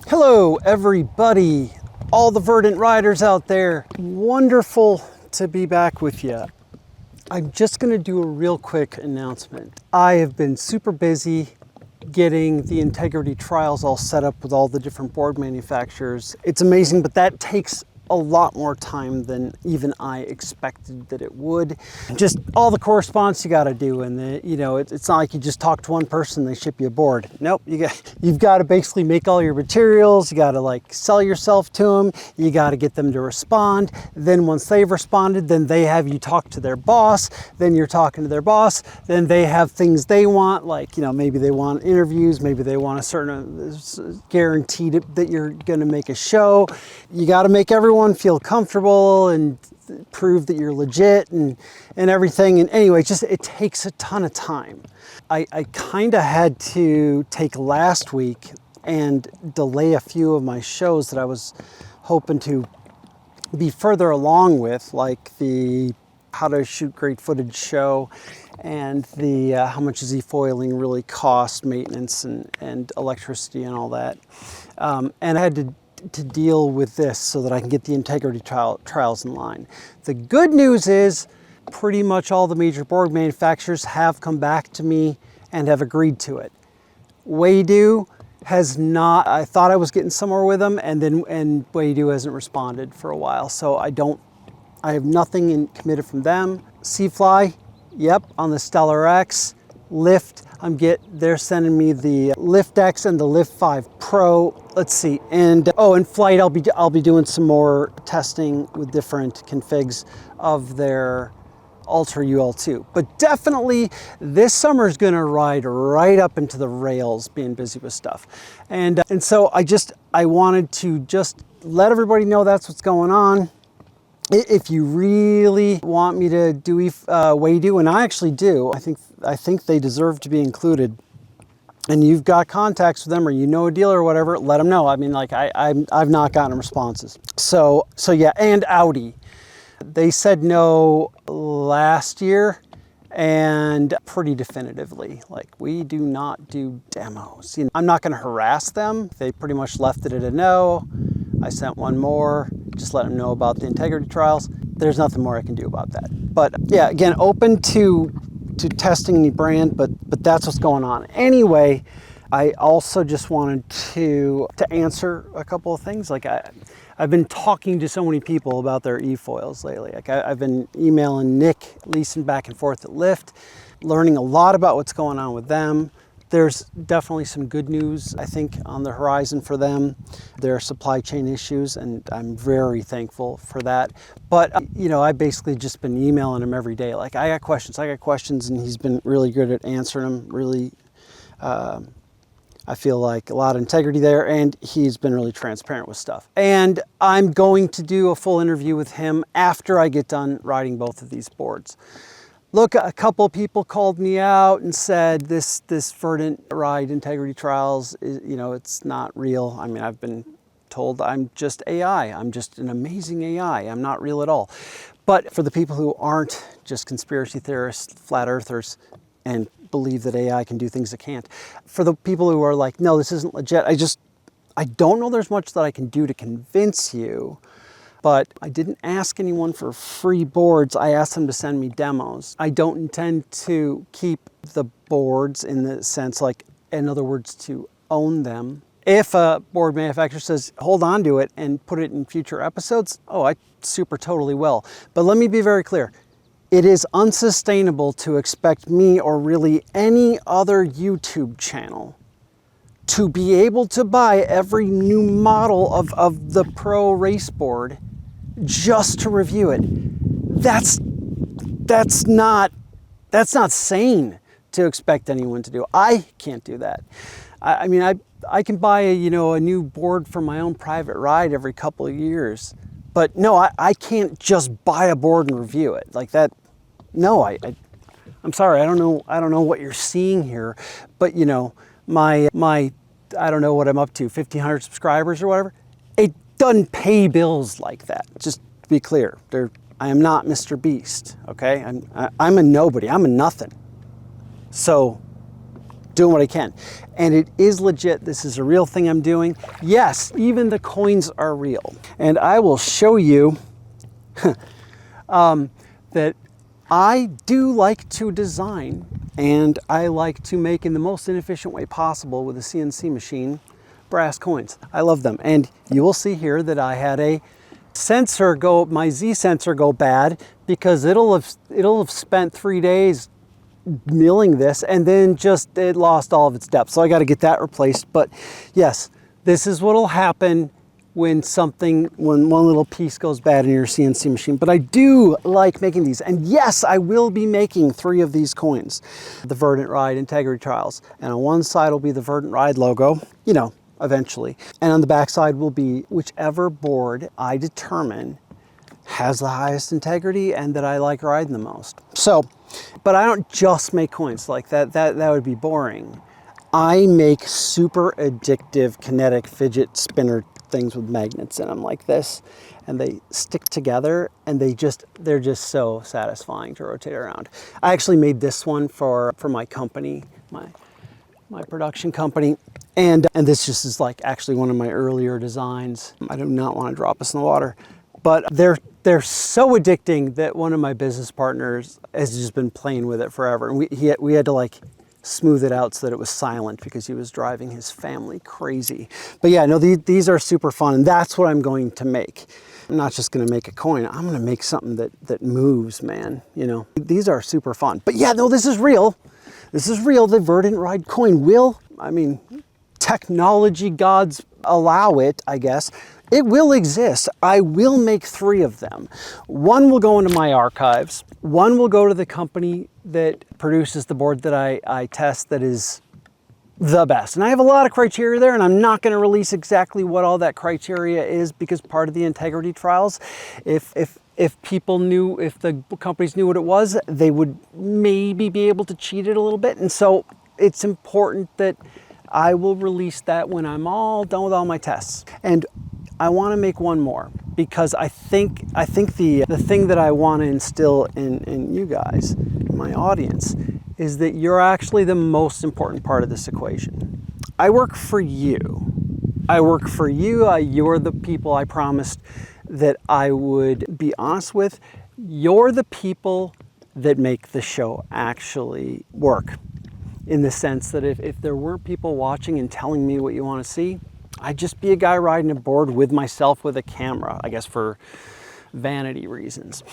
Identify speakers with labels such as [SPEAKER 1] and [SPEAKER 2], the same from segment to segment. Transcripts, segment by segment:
[SPEAKER 1] Hello everybody, all the Verdant riders out there. Wonderful to be back with you. I'm just going to do a real quick announcement. I have been super busy getting the integrity trials all set up with all the different board manufacturers. It's amazing, but that takes a lot more time than even I expected that it would. Just all the correspondence you got to do, and it's not like you just talk to one person, they ship you a board. Nope, you've got to basically make all your materials. You got to like sell yourself to them. You got to get them to respond. Then once they've responded, then they have you talk to their boss. Then you're talking to their boss. Then they have things they want, like maybe they want interviews, maybe they want a certain guaranteed that you're going to make a show. You got to make everyone feel comfortable and prove that you're legit and everything. And anyway, it takes a ton of time. I kind of had to take last week and delay a few of my shows that I was hoping to be further along with, like the how to shoot great footage show and the how much does eFoiling really cost, maintenance and electricity and all that. And I had to deal with this so that I can get the integrity trials in line. The good news is pretty much all the major board manufacturers have come back to me and have agreed to it. Waydoo has not. I thought I was getting somewhere with them, and Waydoo hasn't responded for a while, so I have nothing committed from them. SiFly, yep, on the Stellar X. Lift, they're sending me the Lift X and the Lift 5 Pro. Let's see, and Flite, I'll be doing some more testing with different configs of their Ultra UL2. But definitely this summer is going to ride right up into the rails, being busy with stuff, and so I wanted to just let everybody know that's what's going on. If you really want me to do Waydoo, and I actually do, I think they deserve to be included, and you've got contacts with them or a dealer or whatever, let them know. I mean, like I've not gotten responses. So yeah, and Audi. They said no last year and pretty definitively, like we do not do demos. I'm not going to harass them. They pretty much left it at a no. I sent one more, just let them know about the integrity trials. There's nothing more I can do about that. But yeah, again, open to testing any brand, but that's what's going on. Anyway, I also just wanted to answer a couple of things. Like I've been talking to so many people about their eFoils lately. Like I've been emailing Nick Leason back and forth at Lyft, learning a lot about what's going on with them. There's definitely some good news, I think, on the horizon for them. There are supply chain issues, and I'm very thankful for that. But, I basically just been emailing him every day. Like, I got questions, and he's been really good at answering them. Really, I feel like a lot of integrity there, and he's been really transparent with stuff. And I'm going to do a full interview with him after I get done riding both of these boards. Look, a couple of people called me out and said this Verdant Ride Integrity Trials is, it's not real. I mean, I've been told I'm just AI. I'm just an amazing AI. I'm not real at all. But for the people who aren't just conspiracy theorists, flat earthers, and believe that AI can do things it can't, for the people who are like, no, this isn't legit, I don't know there's much that I can do to convince you. But I didn't ask anyone for free boards. I asked them to send me demos. I don't intend to keep the boards in the sense, like, in other words, to own them. If a board manufacturer says, hold on to it and put it in future episodes, I super totally will. But let me be very clear. It is unsustainable to expect me or really any other YouTube channel to be able to buy every new model of the Pro race board just to review it. That's not sane to expect anyone to do. I can't do that. I mean, I can buy a new board for my own private ride every couple of years, but no, I can't just buy a board and review it like that. No, I'm sorry, I don't know what you're seeing here, but my I don't know what I'm up to, 1,500 subscribers or whatever. It doesn't pay bills like that. Just to be clear, I am not Mr. Beast, okay? I'm a nobody, I'm a nothing. So doing what I can. And it is legit. This is a real thing I'm doing. Yes, even the coins are real. And I will show you that I do like to design, and I like to make in the most inefficient way possible with a CNC machine brass coins. I love them. And you will see here that I had a sensor go, my Z sensor go bad, because it'll have spent 3 days milling this, and then just it lost all of its depth. So I got to get that replaced. But yes, this is what'll happen when one little piece goes bad in your CNC machine. But I do like making these. And yes, I will be making 3 of these coins, the Verdant Ride Integrity Trials. And on one side will be the Verdant Ride logo, you know, eventually. And on the back side will be whichever board I determine has the highest integrity and that I like riding the most. So, but I don't just make coins like that. That would be boring. I make super addictive kinetic fidget spinner things with magnets in them like this, and they stick together, and they're just so satisfying to rotate around. I actually made this one for my company, my production company, and this just is like actually one of my earlier designs. I do not want to drop us in the water, but they're so addicting that one of my business partners has just been playing with it forever, and we had to like smooth it out so that it was silent because he was driving his family crazy. But yeah, no, these are super fun, and that's what I'm going to make. I'm not just going to make a coin. I'm going to make something that moves, man. You know, these are super fun. But yeah, no, this is real. This is real. The Verdant Ride coin will, I mean, technology gods allow it, I guess. It will exist. I will make 3 of them. One will go into my archives. One will go to the company that produces the board that I test that is the best. And I have a lot of criteria there, and I'm not going to release exactly what all that criteria is, because part of the integrity trials, if people knew, if the companies knew what it was, they would maybe be able to cheat it a little bit. And so it's important that I will release that when I'm all done with all my tests. And I want to make one more, because I think the thing that I want to instill in you guys, my audience, is that you're actually the most important part of this equation. I work for you. I work for you. You're the people I promised that I would be honest with. You're the people that make the show actually work, in the sense that if there weren't people watching and telling me what you want to see, I'd just be a guy riding a board with myself with a camera, I guess for vanity reasons.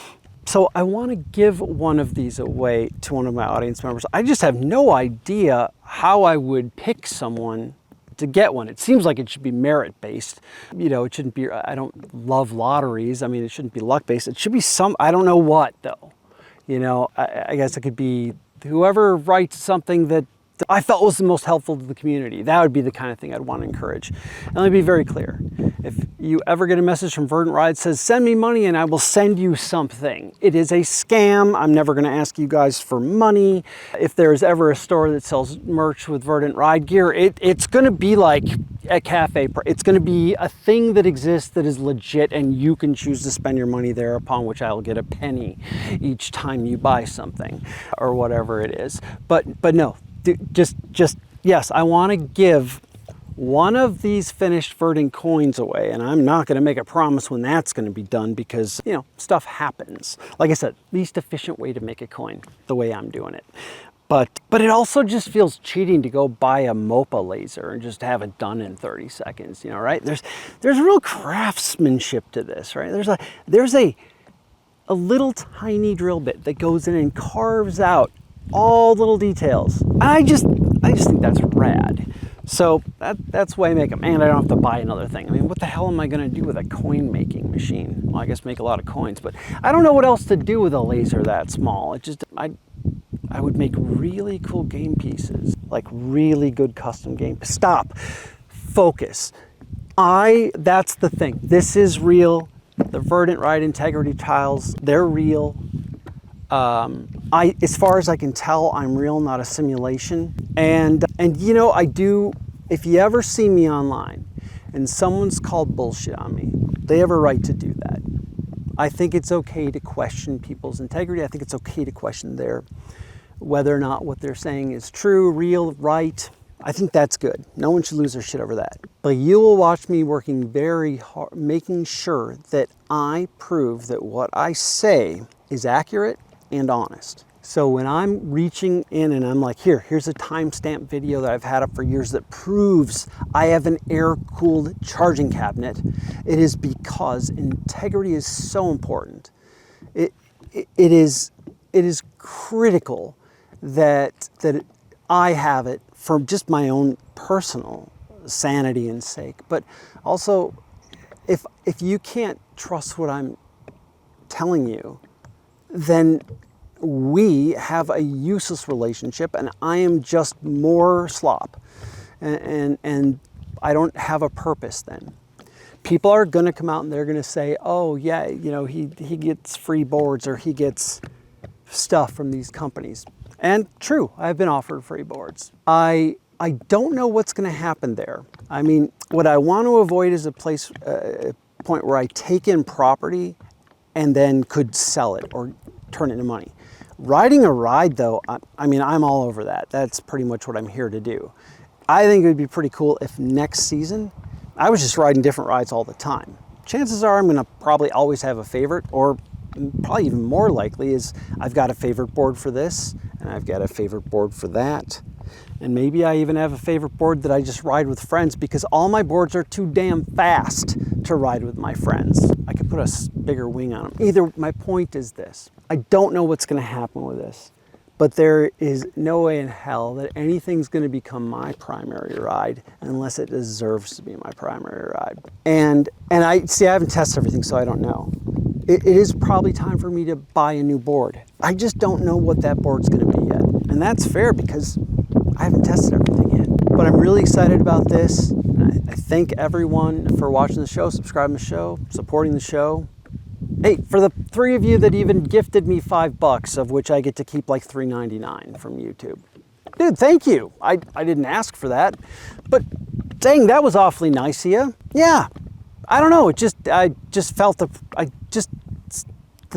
[SPEAKER 1] So I want to give one of these away to one of my audience members. I just have no idea how I would pick someone to get one. It seems like it should be merit-based. You know, it shouldn't be, I don't love lotteries. I mean, it shouldn't be luck-based. It should be I don't know what though. You know, I guess it could be whoever writes something that I felt was the most helpful to the community. That would be the kind of thing I'd want to encourage. And let me be very clear. If you ever get a message from Verdant Ride that says, send me money and I will send you something, it is a scam. I'm never going to ask you guys for money. If there's ever a store that sells merch with Verdant Ride gear, it's going to be like a cafe. It's going to be a thing that exists that is legit, and you can choose to spend your money there, upon which I will get a penny each time you buy something or whatever it is. But no. Just yes, I want to give one of these finished Verdant coins away, and I'm not going to make a promise when that's going to be done, because, you know, stuff happens. Like I said, least efficient way to make a coin, the way I'm doing it. But it also just feels cheating to go buy a MOPA laser and just have it done in 30 seconds, you know, right? There's real craftsmanship to this, right? There's a little tiny drill bit that goes in and carves out all little details. I just think that's rad. So that's why I make them. And I don't have to buy another thing. I mean, what the hell am I going to do with a coin making machine? Well, I guess make a lot of coins, but I don't know what else to do with a laser that small. I would make really cool game pieces, like really good custom game. Stop. Focus. That's the thing. This is real. The Verdant Ride Integrity Trials, they're real. As far as I can tell, I'm real, not a simulation. And you know, if you ever see me online and someone's called bullshit on me, they have a right to do that. I think it's okay to question people's integrity. I think it's okay to question their whether or not what they're saying is true, real, right. I think that's good. No one should lose their shit over that. But you will watch me working very hard, making sure that I prove that what I say is accurate and honest. So when I'm reaching in and I'm like, here's a timestamp video that I've had up for years that proves I have an air-cooled charging cabinet, it is because integrity is so important. It is critical that I have it for just my own personal sanity and sake. But also, if you can't trust what I'm telling you, then we have a useless relationship and I am just more slop. And I don't have a purpose then. People are gonna come out and they're gonna say, oh yeah, you know, he gets free boards or he gets stuff from these companies. And true, I've been offered free boards. I don't know what's gonna happen there. I mean, what I want to avoid is a point where I take in property and then could sell it or turn it into money. Riding a ride though, I mean, I'm all over that. That's pretty much what I'm here to do. I think it would be pretty cool if next season, I was just riding different rides all the time. Chances are I'm gonna probably always have a favorite, or probably even more likely is I've got a favorite board for this, and I've got a favorite board for that. And maybe I even have a favorite board that I just ride with friends because all my boards are too damn fast to ride with my friends. I could put a bigger wing on them. Either, my point is this. I don't know what's gonna happen with this, but there is no way in hell that anything's gonna become my primary ride unless it deserves to be my primary ride. And I haven't tested everything, so I don't know. It is probably time for me to buy a new board. I just don't know what that board's gonna be yet. And that's fair because I haven't tested everything yet. But I'm really excited about this. I thank everyone for watching the show, subscribing to the show, supporting the show. Hey, for the 3 of you that even gifted me $5, of which I get to keep like $3.99 from YouTube. Dude, thank you. I didn't ask for that, but dang, that was awfully nice of you. Yeah, I don't know. I just felt the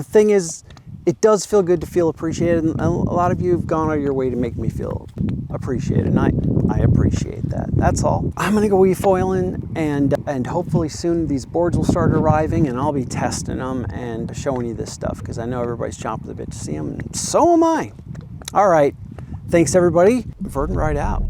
[SPEAKER 1] thing is, it does feel good to feel appreciated, and a lot of you have gone out of your way to make me feel appreciated, and I appreciate that. That's all. I'm gonna go eFoiling, and hopefully soon these boards will start arriving, and I'll be testing them and showing you this stuff because I know everybody's chomping the bit to see them, and so am I. All right, thanks everybody. Verdant Ride out.